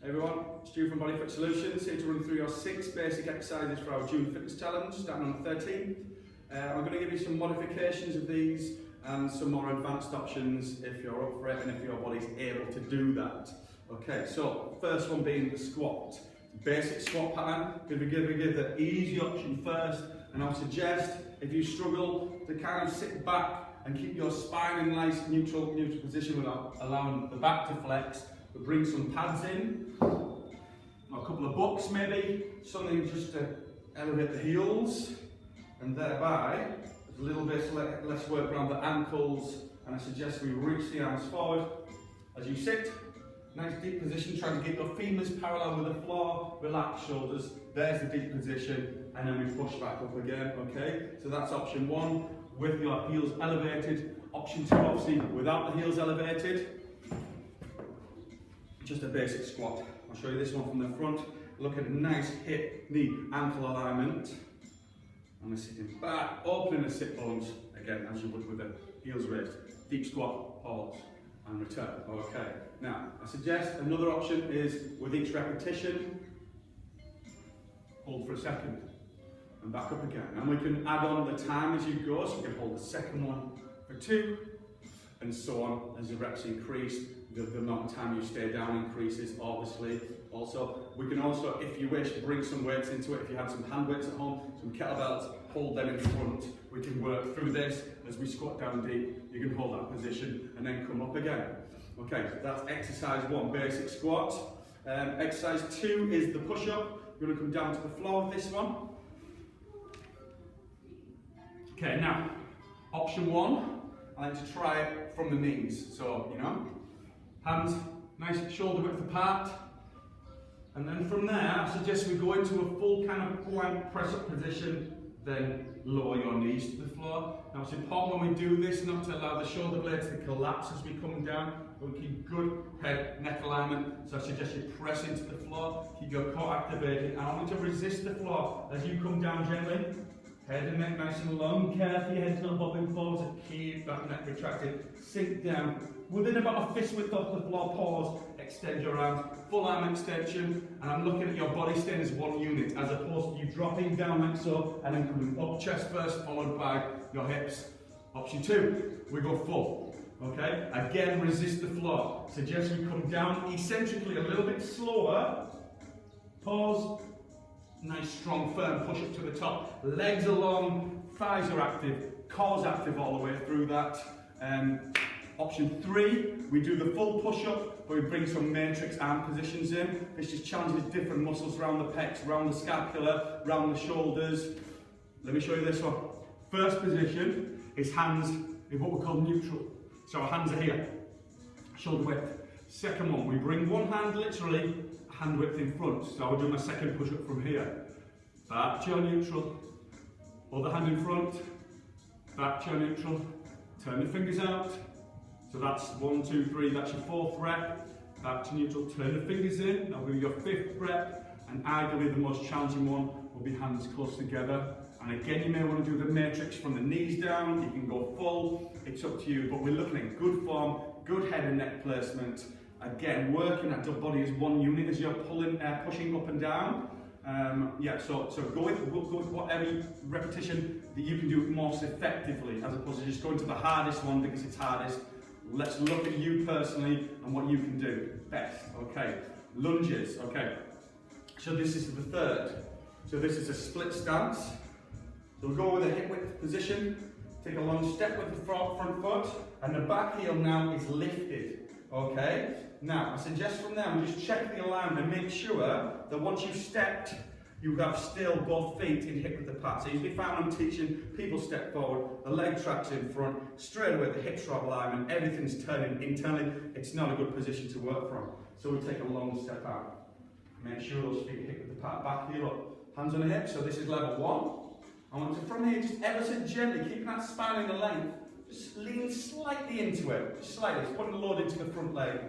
Hey everyone, Stu from Body Fit Solutions, here to run through your 6 basic exercises for our June Fitness Challenge, starting on the 13th. I'm going to give you some modifications of these and some more advanced options if you're up for it and if your body's able to do that. Okay, so first one being the squat. Basic squat pattern, going to give the easy option first, and I'll suggest if you struggle to kind of sit back and keep your spine in nice neutral position without allowing the back to flex. But bring some pads in, a couple of books maybe, something just to elevate the heels, and thereby there's a little bit less work around the ankles, and I suggest we reach the arms forward as you sit. Nice deep position, try to get your femurs parallel with the floor, relax shoulders, there's the deep position, and then we push back up again, okay? So that's option 1, with your heels elevated. Option 2, obviously, without the heels elevated. Just a basic squat. I'll show you this one from the front. Look at a nice hip, knee, ankle alignment. And we're sitting back, opening the sit bones, again, as you would with the heels raised. Deep squat, pause, and return. Okay. Now, I suggest another option is with each repetition, hold for a second, and back up again. And we can add on the time as you go, so you can hold the second one for 2, and so on as the reps increase. The amount of time you stay down increases, obviously. Also, we can also, if you wish, bring some weights into it. If you have some hand weights at home, some kettlebells, hold them in front. We can work through this as we squat down deep. You can hold that position and then come up again. Okay, so that's exercise 1, basic squat. Exercise 2 is the push-up. You're going to come down to the floor with this one. Okay, now, option 1, I like to try it from the knees. So, hands nice shoulder width apart, and then from there I suggest we go into a full kind of plank press up position, then lower your knees to the floor. Now it's important when we do this not to allow the shoulder blades to collapse as we come down, but we keep good head neck alignment. So I suggest you press into the floor, keep your core activated, and I want you to resist the floor as you come down gently. Head and neck nice and long, carefully, head's not bobbing forwards, and keep that neck retracted. Sink down, within about a fist width off the floor, pause, extend your arms, full arm extension, and I'm looking at your body staying as one unit, as opposed to you dropping down like so, and then coming up chest first, followed by your hips. Option 2, we go full, okay? Again, resist the floor. Suggest we come down eccentrically a little bit slower, pause, nice, strong, firm push up to the top. Legs are long, thighs are active, core's active all the way through that. Option 3, we do the full push-up, but we bring some matrix arm positions in. This just challenges different muscles around the pecs, around the scapula, around the shoulders. Let me show you this one. First position is hands in what we call neutral. So our hands are here, shoulder width. Second one, we bring one hand literally hand width in front. So I will do my second push-up from here. Back to your neutral, other hand in front, back to your neutral, turn the fingers out. So that's 1, 2, 3, that's your 4th rep. Back to neutral, turn the fingers in, that'll be your 5th rep. And arguably the most challenging one will be hands close together. And again, you may want to do the matrix from the knees down, you can go full, it's up to you. But we're looking at good form, good head and neck placement. Again, working at your body as one unit as you're pushing up and down. So go with whatever repetition that you can do most effectively, as opposed to just going to the hardest one because it's hardest. Let's look at you personally and what you can do best. Okay, lunges. Okay, so this is the 3rd. So this is a split stance. So we'll go with a hip width position. Take a long step with the front foot, and the back heel now is lifted. Okay, now I suggest from there we just check the alignment and make sure that once you've stepped, you have still both feet in hip width apart. So usually find when I'm teaching, people step forward, the leg tracks in front, straight away the hips are alignment, everything's turning internally. It's not a good position to work from. So we take a long step out. Make sure those feet are hip width apart, back heel up, hands on the hips. So this is level 1. I want to from here just ever so gently, keeping that spine in the length. Just lean slightly into it, just slightly, just putting the load into the front leg.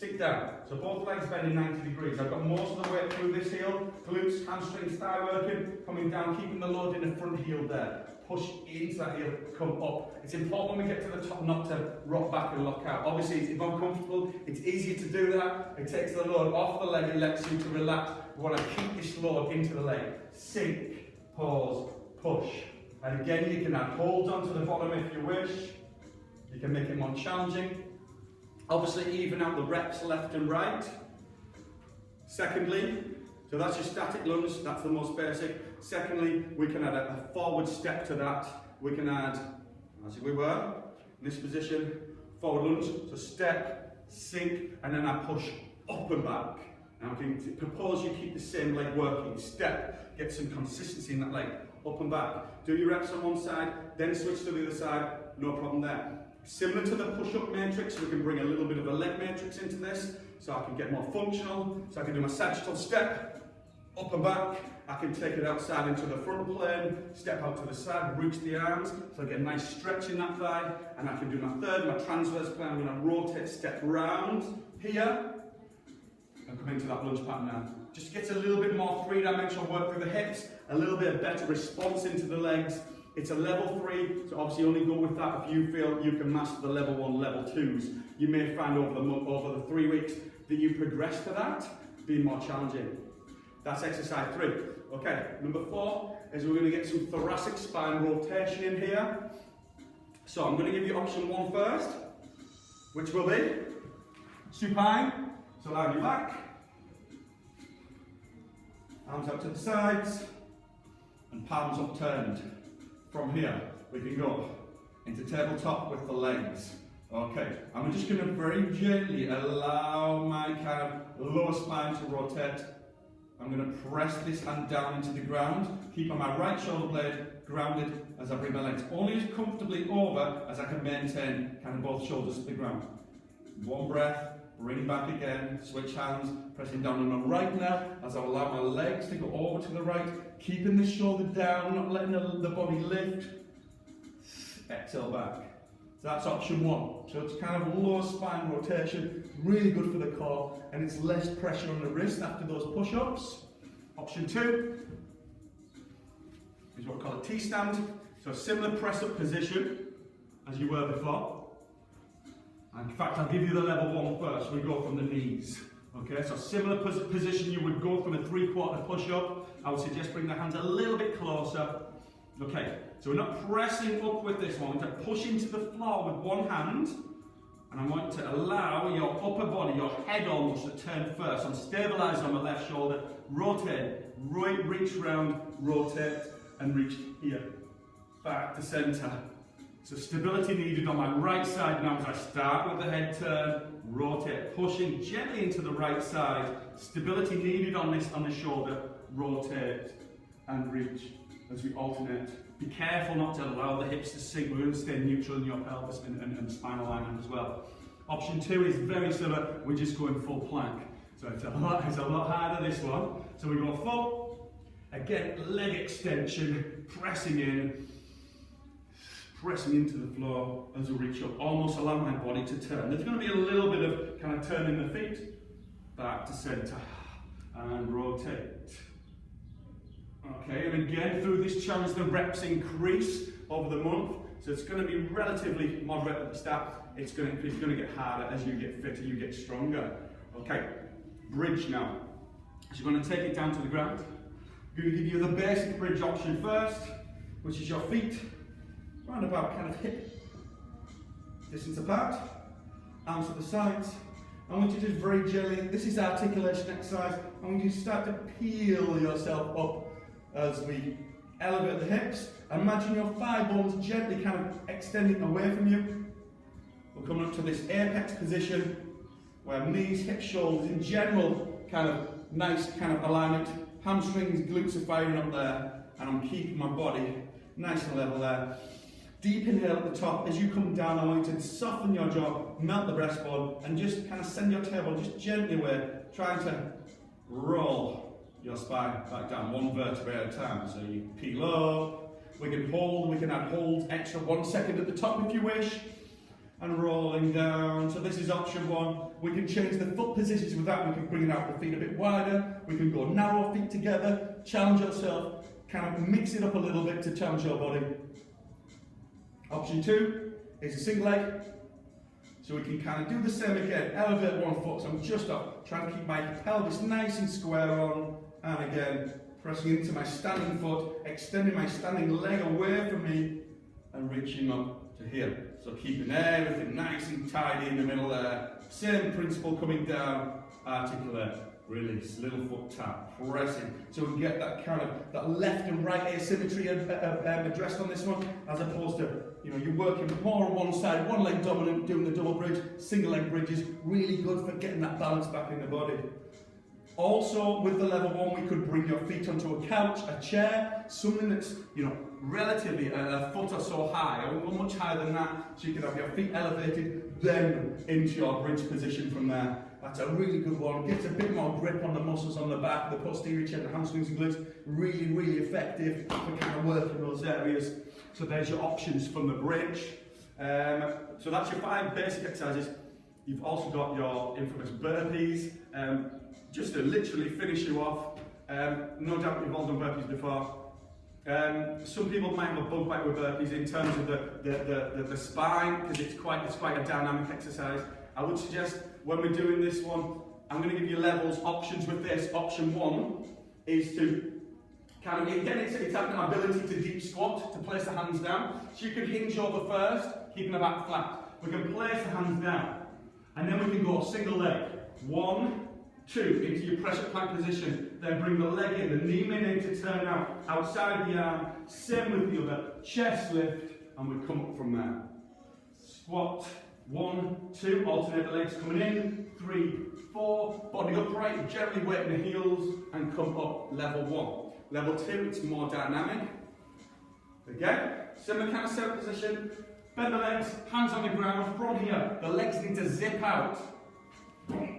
Sit down. So both legs bending 90 degrees. I've got most of the weight through this heel. Glutes, hamstrings, thigh working. Coming down, keeping the load in the front heel there. Push into that heel, come up. It's important when we get to the top not to rock back and lock out. Obviously, if I'm comfortable, it's easier to do that. It takes the load off the leg, it lets you to relax. We want to keep this load into the leg. Sink, pause, push. And again, you can add holds onto the bottom if you wish. You can make it more challenging. Obviously, even out the reps left and right. Secondly, so that's your static lunge, that's the most basic. Secondly, we can add a forward step to that. We can add, as we were, in this position, forward lunge, so step, sink, and then I push up and back. Now I can propose you keep the same leg working. Step, get some consistency in that leg, up and back. Do your reps on one side, then switch to the other side, no problem there. Similar to the push-up matrix, we can bring a little bit of a leg matrix into this, so I can get more functional. So I can do my sagittal step, up and back. I can take it outside into the front plane, step out to the side, reach the arms, so I get a nice stretch in that thigh. And I can do my third, my transverse plane. I'm going to rotate, step round here, and come into that lunge pattern now. Just gets a little bit more three-dimensional work through the hips, a little bit of better response into the legs. It's a level 3, so obviously only go with that if you feel you can master the level 1, level 2s. You may find over the 3 weeks that you progress to that, being more challenging. That's exercise 3. Okay, number 4 is we're going to get some thoracic spine rotation in here. So I'm going to give you option 1 first, which will be supine. So lie on your back, arms out to the sides, and palms upturned. From here, we can go into tabletop with the legs. Okay, I'm just going to very gently allow my kind of lower spine to rotate. I'm going to press this hand down into the ground, keeping my right shoulder blade grounded as I bring my legs only as comfortably over as I can maintain kind of both shoulders to the ground. One breath, bring back again, switch hands, pressing down on the right now as I allow my legs to go over to the right, keeping the shoulder down, not letting the body lift. Exhale back. So that's option 1. So it's kind of lower spine rotation, really good for the core, and it's less pressure on the wrist after those push-ups. Option 2 is what we call a T-stand. So similar press-up position as you were before. And in fact, I'll give you the level 1 first. We go from the knees. Okay, so similar position you would go from a 3/4 push-up. I would suggest bring the hands a little bit closer. Okay, so we're not pressing up with this one. We're going to push into the floor with one hand. And I want to allow your upper body, your head almost to turn first. I'm stabilised on my left shoulder. Rotate, right, reach round, rotate, and reach here. Back to centre. So stability needed on my right side now as I start with the head turn, rotate, pushing gently into the right side. Stability needed on the shoulder, rotate and reach as we alternate. Be careful not to allow the hips to sink. We're going to stay neutral in your pelvis and spinal alignment as well. Option 2 is very similar. We're just going full plank. So it's a lot harder, this one. So we go full. Again, leg extension, pressing in. Pressing into the floor as we reach up, almost allow my body to turn. There's going to be a little bit of kind of turning the feet, back to centre, and rotate. Okay, and again, through this challenge, the reps increase over the month, so it's going to be relatively moderate at the start. It's going to get harder as you get fitter, you get stronger. Okay, bridge now. So you're going to take it down to the ground. I'm going to give you the basic bridge option first, which is your feet round about kind of hip distance apart, arms to the sides. I want you to just very gently, this is articulation exercise, I want you to start to peel yourself up as we elevate the hips. Imagine your thigh bones gently kind of extending away from you. We're coming up to this apex position where knees, hips, shoulders, in general, kind of nice kind of alignment. Hamstrings, glutes are firing up there, and I'm keeping my body nice and level there. Deep inhale at the top. As you come down, I want you to soften your jaw, melt the breastbone, and just kind of send your tailbone just gently away, trying to roll your spine back down, one vertebrae at a time. So you peel up, we can hold, we can add holds extra 1 second at the top if you wish. and rolling down. So this is option one. We can change the foot positions with that. We can bring out the feet a bit wider. We can go narrow feet together, challenge yourself, kind of mix it up a little bit to challenge your body. Option two is a single leg. So we can kind of do the same again, elevate one foot. So I'm just up, trying to keep my pelvis nice and square on, and again, pressing into my standing foot, extending my standing leg away from me, and reaching up to here. So keeping everything nice and tidy in the middle there. Same principle coming down, articulate, release, little foot tap, pressing. So we get that kind of, that left and right asymmetry addressed on this one, as opposed to, you know, you're working more on one side, one leg dominant, doing the double bridge, single leg bridges, really good for getting that balance back in the body. Also, with the level one, we could bring your feet onto a couch, a chair, something that's, you know, relatively a foot or so high, or much higher than that, so you can have your feet elevated, then into your bridge position from there. That's a really good one. Gets a bit more grip on the muscles on the back, the posterior chain, the hamstrings and glutes. Really, really effective for kind of working those areas. So there's your options from the bridge. So that's your 5 basic exercises. You've also got your infamous burpees. Just to literally finish you off, no doubt you've all done burpees before. Some people might have a bug bite with burpees in terms of the spine, because it's quite a dynamic exercise. I would suggest when we're doing this one, I'm going to give you levels, options with this. Option one is to kind of, again, it's having an ability to deep squat, to place the hands down. So you can hinge over first, keeping the back flat. We can place the hands down, and then we can go single leg. 1, 2, into your pressure plank position. Then bring the leg in, the knee may need to turn out outside the arm. Same with the other. Chest lift, and we come up from there. Squat. 1, 2, alternate the legs coming in. 3, 4, body upright, gently weighting the heels, and come up level 1. Level 2, it's more dynamic. Again, similar kind of setup position. Bend the legs, hands on the ground. From here, the legs need to zip out.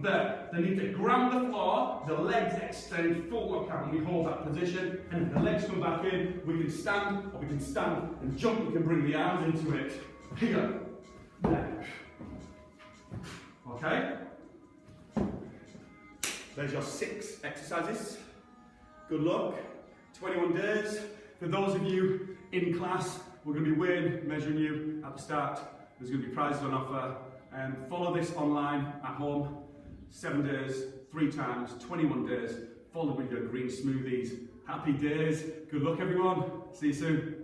There, they need to ground the floor, the legs extend full look out, and we hold that position, and the legs come back in. We can stand, or we can stand and jump. We can bring the arms into it. Here, there. Okay? There's your 6 exercises. Good luck. 21 days. For those of you in class, we're going to be weighing, measuring you at the start. There's going to be prizes on offer. Follow this online at home. 7 days, 3 times, 21 days, followed with your green smoothies. Happy days. Good luck, everyone. See you soon.